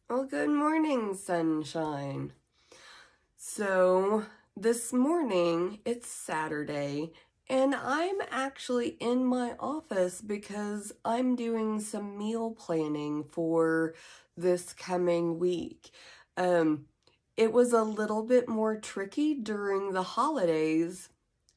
Well, good morning, sunshine. So, this morning, it's Saturday, and I'm actually in my office because I'm doing some meal planning for this coming week. Um, it was a little bit more tricky during the holidays,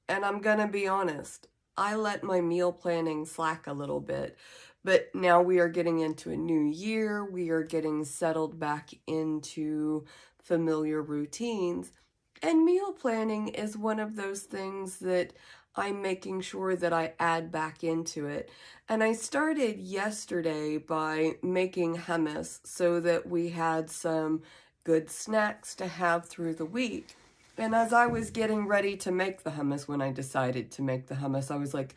and I'm gonna be honest, I let my meal planning slack a little bit. But now we are getting into a new year. We are getting settled back into familiar routines. And meal planning is one of those things that I'm making sure that I add back into it. And I started yesterday by making hummus so that we had some good snacks to have through the week. And as I was getting ready to make the hummus, when I decided to make the hummus, I was like,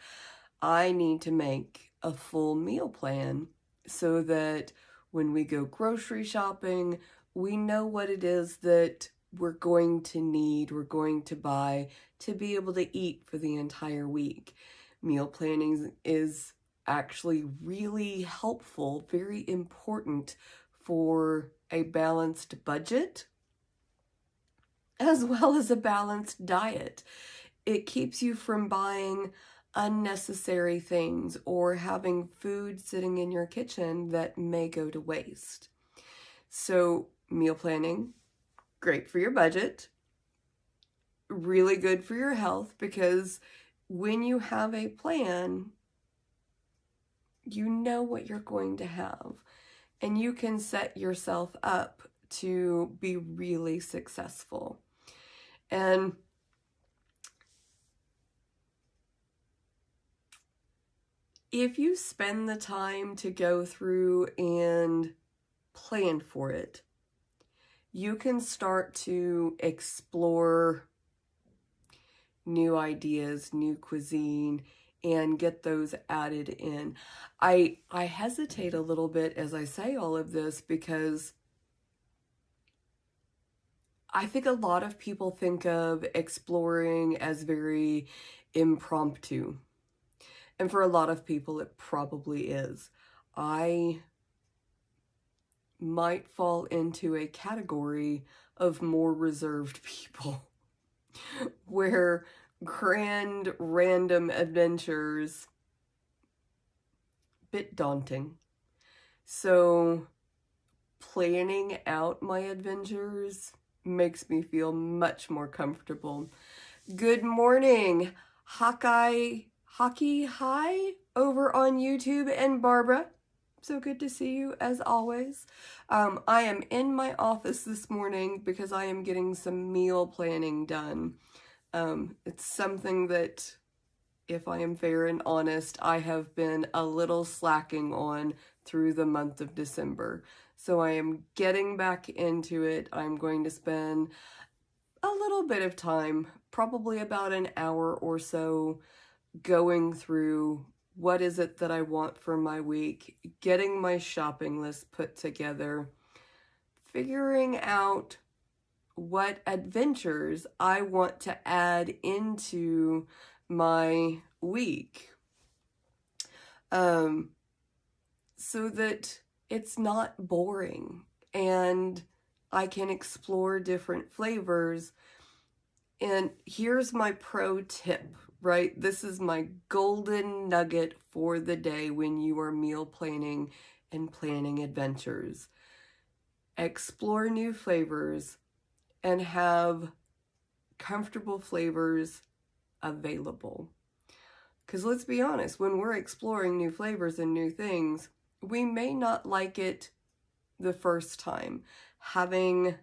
I need to make a full meal plan so that when we go grocery shopping, we know what it is that we're going to need, we're going to buy to be able to eat for the entire week. Meal planning is actually really helpful, very important for a balanced budget as well as a balanced diet. It keeps you from buying unnecessary things or having food sitting in your kitchen that may go to waste. So, meal planning, great for your budget, really good for your health because when you have a plan, you know what you're going to have and you can set yourself up to be really successful. And if you spend the time to go through and plan for it, you can start to explore new ideas, new cuisine, and get those added in. I hesitate a little bit as I say all of this because I think a lot of people think of exploring as very impromptu. And for a lot of people, it probably is. I might fall into a category of more reserved people where grand random adventures bit daunting. So planning out my adventures makes me feel much more comfortable. Good morning, Hockey High over on YouTube, and Barbara. So good to see you as always. I am in my office this morning because I am getting some meal planning done. It's something that, if I am fair and honest, I have been a little slacking on through the month of December. So I am getting back into it. I'm going to spend a little bit of time, probably about an hour or so, going through what is it that I want for my week, getting my shopping list put together, figuring out what adventures I want to add into my week, so that it's not boring and I can explore different flavors. And here's my pro tip, right? This is my golden nugget for the day when you are meal planning and planning adventures. Explore new flavors and have comfortable flavors available. Because let's be honest, when we're exploring new flavors and new things, we may not like it the first time. Having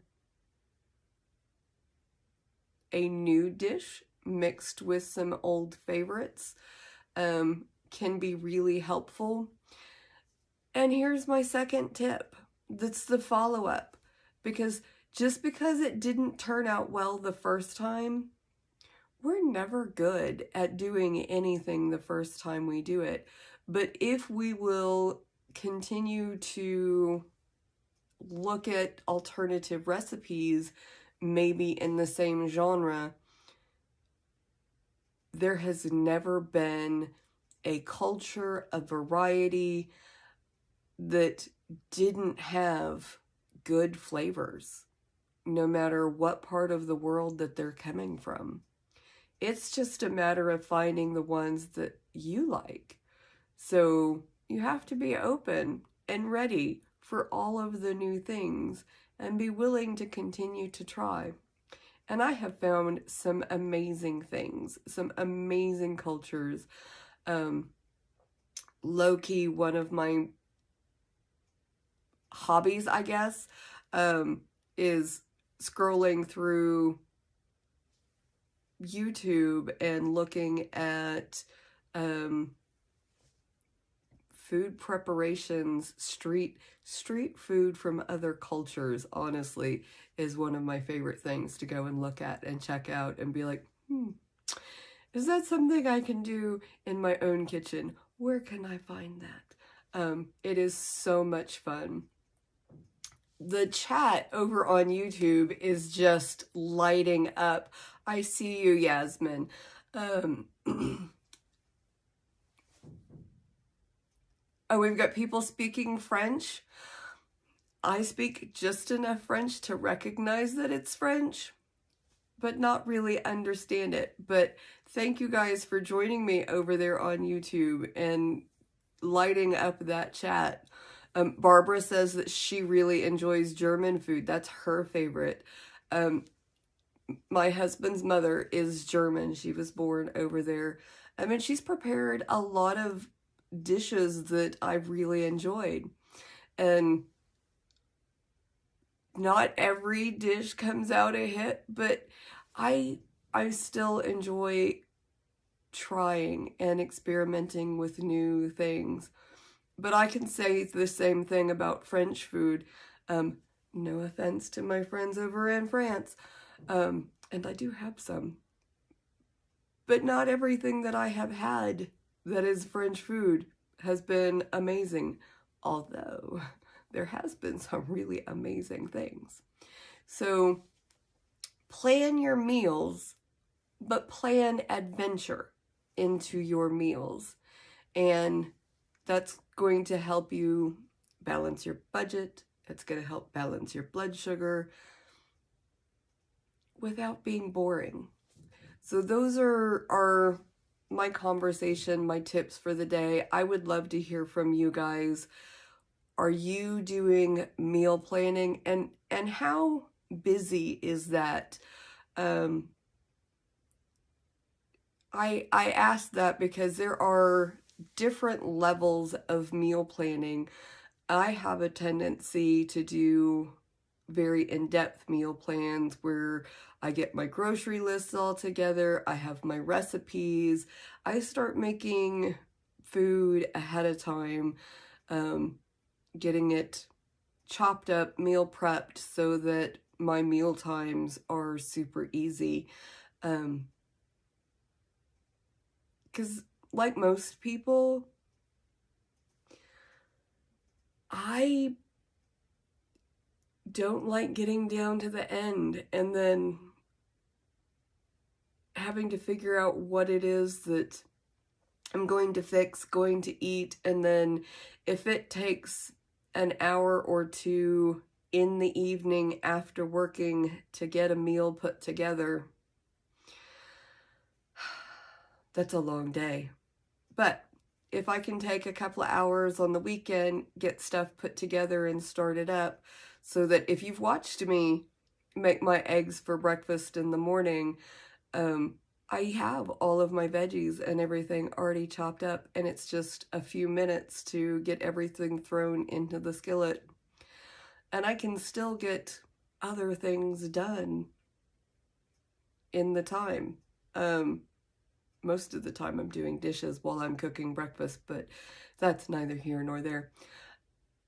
a new dish mixed with some old favorites can be really helpful. And here's my second tip. That's the follow-up. Because just because it didn't turn out well the first time, we're never good at doing anything the first time we do it. But if we will continue to look at alternative recipes, maybe in the same genre, there has never been a culture, a variety that didn't have good flavors, no matter what part of the world that they're coming from. It's just a matter of finding the ones that you like. So you have to be open and ready for all of the new things and be willing to continue to try. And I have found some amazing things, some amazing cultures. Low-key, one of my hobbies, I guess, is scrolling through YouTube and looking at food preparations, street food from other cultures, honestly, is one of my favorite things to go and look at and check out and be like, is that something I can do in my own kitchen? Where can I find that? It is so much fun. The chat over on YouTube is just lighting up. I see you, Yasmin. Oh, we've got people speaking French. I speak just enough French to recognize that it's French, but not really understand it. But thank you guys for joining me over there on YouTube and lighting up that chat. Barbara says that she really enjoys German food. That's her favorite. My husband's mother is German. She was born over there. I mean, she's prepared a lot of dishes that I've really enjoyed. And not every dish comes out a hit, but I still enjoy trying and experimenting with new things. But I can say the same thing about French food. No offense to my friends over in France. And I do have some. But not everything that I have had that is French food has been amazing. Although there has been some really amazing things. So plan your meals, but plan adventure into your meals. And that's going to help you balance your budget. It's going to help balance your blood sugar without being boring. So those are my conversation, my tips for the day. I would love to hear from you guys. Are you doing meal planning? And how busy is that? I ask that because there are different levels of meal planning. I have a tendency to do very in-depth meal plans where I get my grocery lists all together. I have my recipes. I start making food ahead of time, getting it chopped up, meal prepped so that my meal times are super easy. Because like most people, I don't like getting down to the end and then having to figure out what it is that I'm going to fix, going to eat, and then if it takes an hour or two in the evening after working to get a meal put together, that's a long day. But if I can take a couple of hours on the weekend, get stuff put together and start it up, so that if you've watched me make my eggs for breakfast in the morning, I have all of my veggies and everything already chopped up, and it's just a few minutes to get everything thrown into the skillet. And I can still get other things done in the time. Most of the time I'm doing dishes while I'm cooking breakfast, but that's neither here nor there.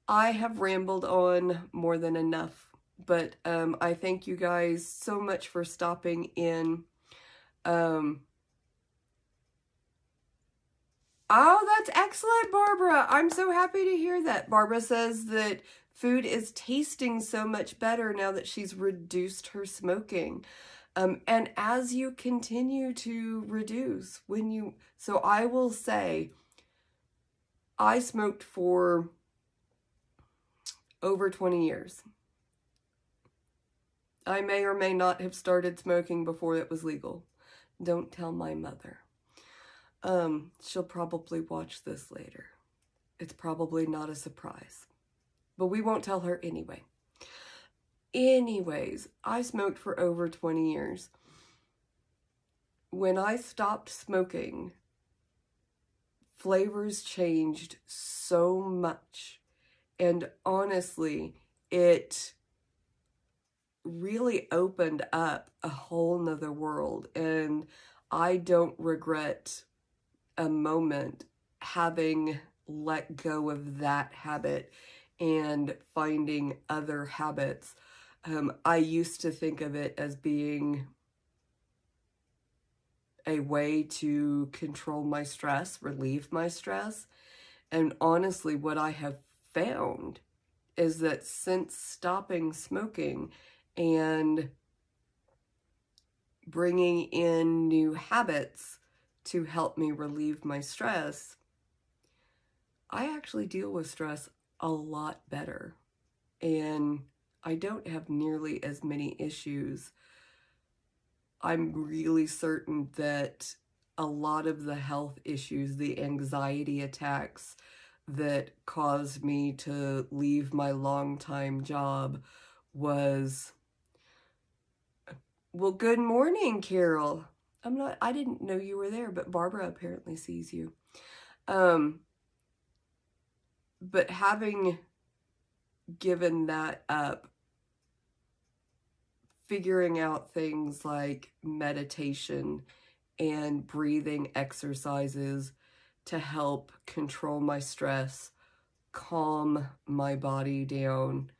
I have rambled on more than enough, but I thank you guys so much for stopping in. Oh, that's excellent, Barbara. I'm so happy to hear that. Barbara says that food is tasting so much better now that she's reduced her smoking. And as you continue to reduce, so I will say, I smoked for over 20 years. I may or may not have started smoking before it was legal. Don't tell my mother. She'll probably watch this later. It's probably not a surprise. But we won't tell her anyway. Anyways, I smoked for over 20 years. When I stopped smoking, flavors changed so much. And honestly, it really opened up a whole nother world. And I don't regret a moment having let go of that habit and finding other habits. I used to think of it as being a way to control my stress, relieve my stress. And honestly, what I have found is that since stopping smoking and bringing in new habits to help me relieve my stress, I actually deal with stress a lot better. And I don't have nearly as many issues. I'm really certain that a lot of the health issues, the anxiety attacks that caused me to leave my longtime job was, well, good morning, Carol. I didn't know you were there, but Barbara apparently sees you. But having given that up, figuring out things like meditation and breathing exercises to help control my stress, calm my body down,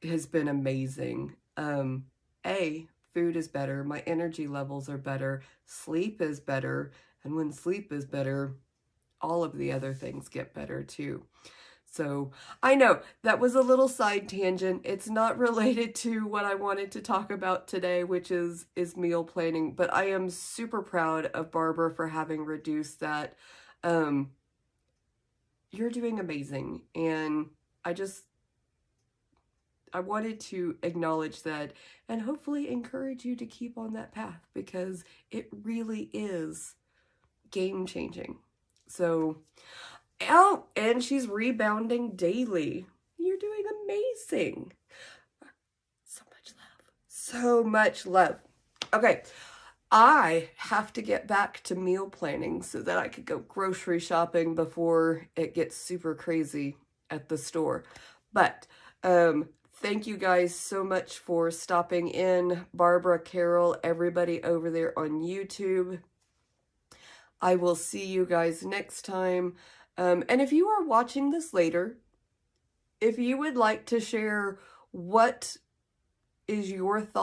has been amazing. Food is better, my energy levels are better, sleep is better, and when sleep is better, all of the other things get better too. So I know that was a little side tangent. It's not related to what I wanted to talk about today, which is meal planning, but I am super proud of Barbara for having reduced that. You're doing amazing. And I wanted to acknowledge that and hopefully encourage you to keep on that path because it really is game changing. So, oh, and she's rebounding daily. You're doing amazing. So much love. So much love. Okay, I have to get back to meal planning so that I could go grocery shopping before it gets super crazy at the store. But, thank you guys so much for stopping in. Barbara, Carol, everybody over there on YouTube. I will see you guys next time. And if you are watching this later, if you would like to share what is your thought